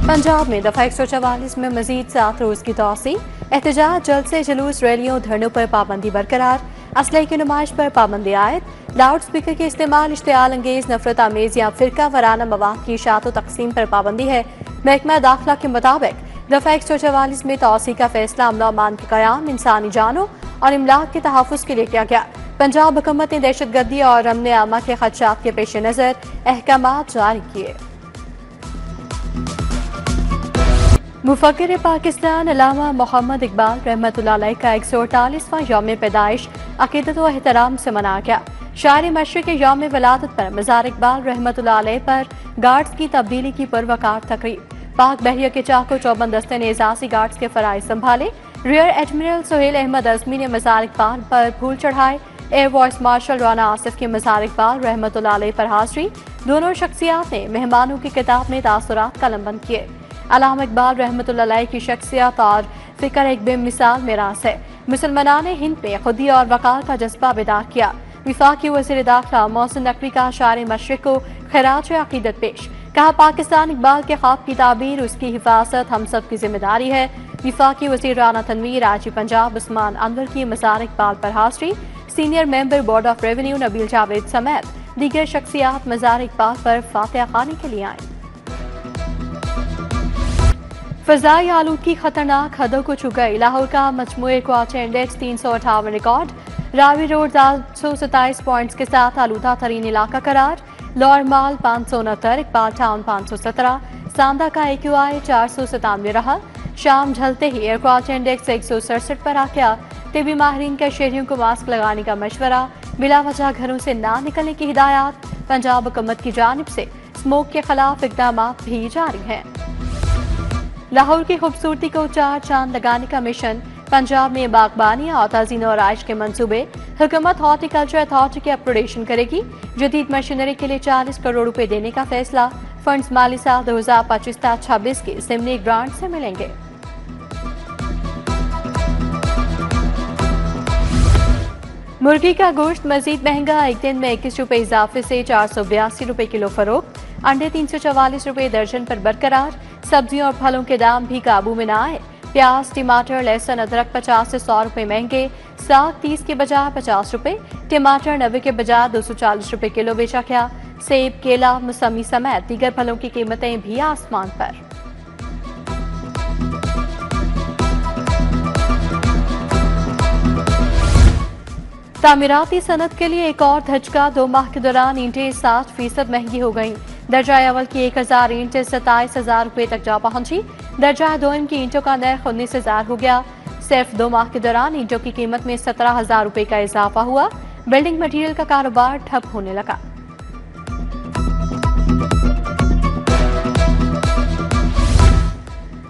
पंजाब में दफा 144 में मजीद 7 रोज की तोसी, एहतजाज, जल्द से जुलूस, रैलियों, धरनों पर पाबंदी बरकरार, असलहे की नुमाइश पर पाबंदी आयद, लाउड स्पीकर के इस्तेमाल, इश्तियाल अंगेज, नफरत आमेज या फिरका वराना मवाद की इशात व तकसीम पर पाबंदी है। महकमा दाखिला के मुताबिक दफा 144 में तोसी का फैसला अमन अमान के कयाम, इंसानी जानों और इमलाक के तहफ़्फ़ुज़ के लिए किया गया। पंजाब हुकूमत ने दहशतगर्दी और अमन आमा के खदशात के पेश नज़र अहकामात जारी किए। मुफक्किर पाकिस्तान अल्लामा मोहम्मद इकबाल रहमतुल्लाह अलैह का 148वां यौम पैदाइश अकीदत व एहतराम से मनाया गया। शायर मशरिक़ के यौम विलादत पर मज़ार इकबाल रहमतुल्लाह अलैह पर गार्ड्स की तब्दीली की पुरवकार तकरीब। पाक बहरिया के चाको चौबन दस्ते ने एजाज़ी गार्ड्स के फ़राइज़ संभाले। रियर एडमिरल सुहेल अहमद अज़मी ने मज़ार इकबाल पर फूल चढ़ाए। Air vice marshal Rana Asif की मज़ार इकबाल रहमतुल्लाह अलैह पर हाज़री। दोनों शख्सियात ने मेहमानों की किताब में तासुरात कलमबंद किए। अल्लामा इकबाल रहमतुल्लाह अलैह की शख्सियत और फिक्र एक बेमिसाल मिरास है। मुसलमानान हिंद में खुदी और वक़ार का जज्बा बेदार किया। वफाकी वज़ीर दाखिला मोहसिन नकवी का शायर मशरिक़ को खिराज अक़ीदत पेश। कहा, पाकिस्तान इकबाल के ख्वाब की ताबीर, उसकी हिफाजत हम सब की जिम्मेदारी है। वफाकी वज़ीर राना तनवीर, आजी पंजाब उस्मान अनवर की मज़ार इकबाल पर हाज़री। Senior member board of revenue Nabeel Javed समेत दीगर शख्सियात मज़ार इकबाल पर फातिहा खानी के लिए आए। फ़ज़ाई आलूदगी खतरनाक हदों को छू गई। लाहौर का मजमूई quarter index 358 record. Ravi road 727 points के साथ आलूदा तरीन इलाका करार। लॉर माल 569, इकबाल टाउन 517, सांदा का AQI 497 रहा। शाम ढलते ही एयर क्वार्टर इंडेक्स 167 पर आ गया। टिबी माहिरीन का शहरियों को मास्क लगाने का मशवरा। बिला वजह घरों से ना निकलने की हिदायत। पंजाब हुकूमत की जानिब से स्मोक के खिलाफ इक़दाम भी जारी हैं। लाहौर की खूबसूरती को चार चांद लगाने का मिशन। पंजाब में बागबानी और ताज़ीन और आइश के मंसूबे। हुकूमत हॉर्टिकल्चर अथॉरिटी की अपग्रेडेशन करेगी। जदीद मशीनरी के लिए 40 करोड़ रुपए देने का फैसला। फंड्स माली साल 2025-26 के सिमनी ग्रांट से मिलेंगे। मुर्गी का गोश्त मजीद महंगा। एक दिन में 21 रुपए इजाफे से 482 रुपए किलो फरोख्त। अंडे 344 रुपए दर्जन पर बरकरार। सब्जियों और फलों के दाम भी काबू में न आए। प्याज, टमाटर, लहसुन, अदरक 50 से 100 रुपए महंगे। साग 30 के बजाय 50 रुपए। टमाटर 90 के बजाय 240 रुपए किलो बेचा गया। सेब, केला, मौसमी समेत दीगर फलों की कीमतें भी आसमान पर। तामीराती सनत के लिए एक और धचका। 2 माह के दौरान ईंटें 60% महंगी हो गईं। दर्जा अव्वल की 1000 ईंटें 27,000 रुपए तक जा पहुंची। दर्जा दोम की ईंटों का नर्ख 19,000 हो गया। सिर्फ 2 माह के दौरान ईंटों की कीमत में 17,000 रुपए का इजाफा हुआ। बिल्डिंग मटीरियल का कारोबार ठप होने लगा।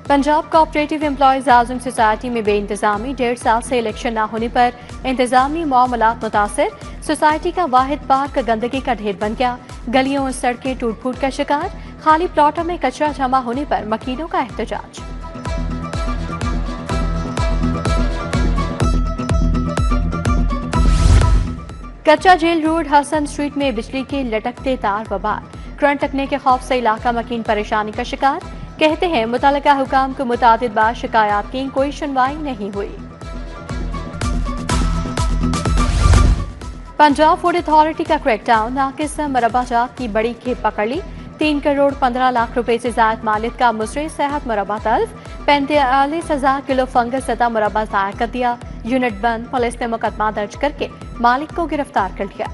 Punjab cooperative employees housing society में बेइंतजामी। 1.5 साल से इलेक्शन न होने पर इंतजामी मामलात मुतासर। सोसाइटी का वाहिद पार्क गंदगी का ढेर बन गया। गलियों और सड़कें टूट फूट का शिकार। खाली प्लॉटों में कचरा जमा होने पर मकीनों का एहतजाज। कच्चा जेल रोड हसन स्ट्रीट में बिजली के लटकते तार बबाल। करंट लगने के खौफ से इलाका मकीन परेशानी का शिकार। कहते हैं मुतल्लिका हुकाम को मुतादिद बार शिकायत की, कोई सुनवाई नहीं हुई। पंजाब फूड अथॉरिटी का क्रैकडाउन। नाकिस मरबा जात की बड़ी खेप पकड़ ली। 3 करोड़ 15 लाख रुपए से जायद मालियत का मुसरे सेहत मुरबा तल्फ। 45,000 किलो फंगस सतह मुरबा जाया कर दिया। यूनिट बंद। पुलिस ने मुकदमा दर्ज करके मालिक को गिरफ्तार कर लिया।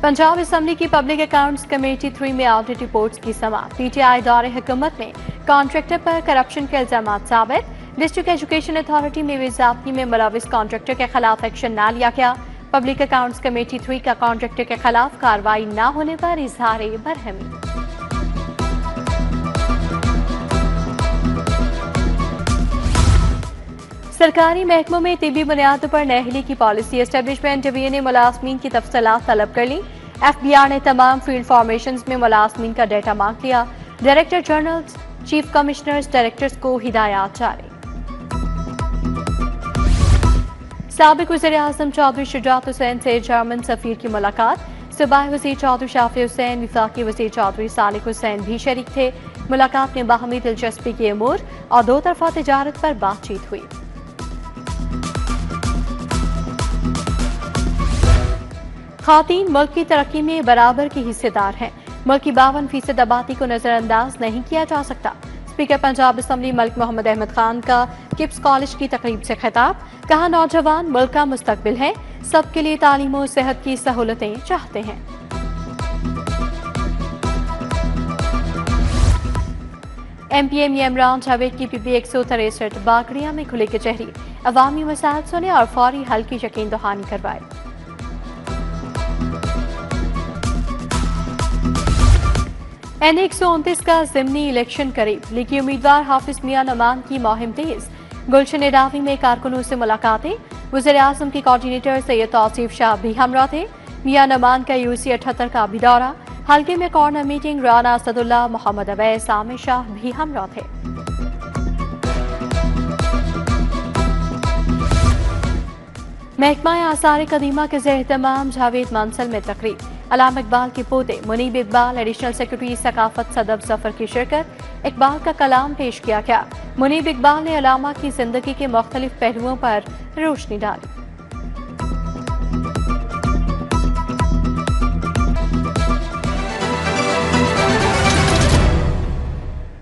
पंजाब असेंबली की पब्लिक अकाउंट्स कमेटी 3 में ऑडिट रिपोर्ट्स की समाअत। PTI दौरे हुकूमत में कॉन्ट्रैक्टर पर करप्शन के इल्जामात साबित। डिस्ट्रिक्ट एजुकेशन अथॉरिटी में बेज़ाब्ती में मुलविस कॉन्ट्रैक्टर के खिलाफ एक्शन न लिया गया। पब्लिक अकाउंट्स कमेटी 3 का कॉन्ट्रैक्टर के खिलाफ कार्रवाई न होने पर इजहार बरहमी। सरकारी महकमों में तिबी बुनियादों पर नाअहली की पॉलिसी। एस्टेब्लिशमेंट डिवीजन ने मुलाजमीन की तफसीलात तलब कर ली। FBR ने तमाम फील्ड फॉर्मेशंस में मुलाजमीन का डेटा मांग लिया। Director general, chief commissioners, directors को हिदायत जारी। साबिक वज़ीर आज़म चौधरी शुजात हुसैन से जर्मन सफीर की मुलाकात। सूबाई वज़ीर चौधरी शाफी हुसैन, वफाकी वज़ीर चौधरी सालिक हुसैन भी शरीक थे। मुलाकात में बाहमी दिलचस्पी के अमूर और दो तरफा तिजारत पर बातचीत हुई। खातीन मुल्क की तरक्की में बराबर की हिस्सेदार हैं। मुल्क की 52% आबादी को नजरअंदाज नहीं किया जा सकता। स्पीकर पंजाब असम्बली मलिक मोहम्मद अहमद खान का किप्स कॉलेज की तकरीब से खिताब। कहा, नौजवान मुल्क का मुस्तकबिल है, सबके लिए तालीम और सेहत की सहूलतें चाहते हैं। MPM इमरान जावेद की PB 163 बागड़िया में खुले कचहरी। अवामी मसाइल सुने और फौरी हल की यकीन दहानी करवाए। NA 129 का ज़िमनी इलेक्शन करीब। लीगी उम्मीदवार हाफिज मियां नमान की मुहिम तेज। गुलशन रावी में कारकुनों से मुलाकातें। वज़ीर आज़म की कोऑर्डिनेटर सैयद तौसीफ शाह भी हमरा थे। मियां नमान का UC 78 का भी दौरा। हल्के में कॉर्नर मीटिंग। राना असदुल्ला, मोहम्मद अवैस, आमिर शाह भी हमरा थे। महकमा आसार कदीमा के ज़ेर एहतमाम जावेद मंसल में तकरीब। अलामा इकबाल के पोते मुनीब इकबाल, एडिशनल सेक्रेटरी सकाफत सदब जफर की शिरकत। इकबाल का कलाम पेश किया गया। मुनीब इकबाल ने अलामा की जिंदगी के मुख्तलिफ पहलुओं पर रोशनी डाली।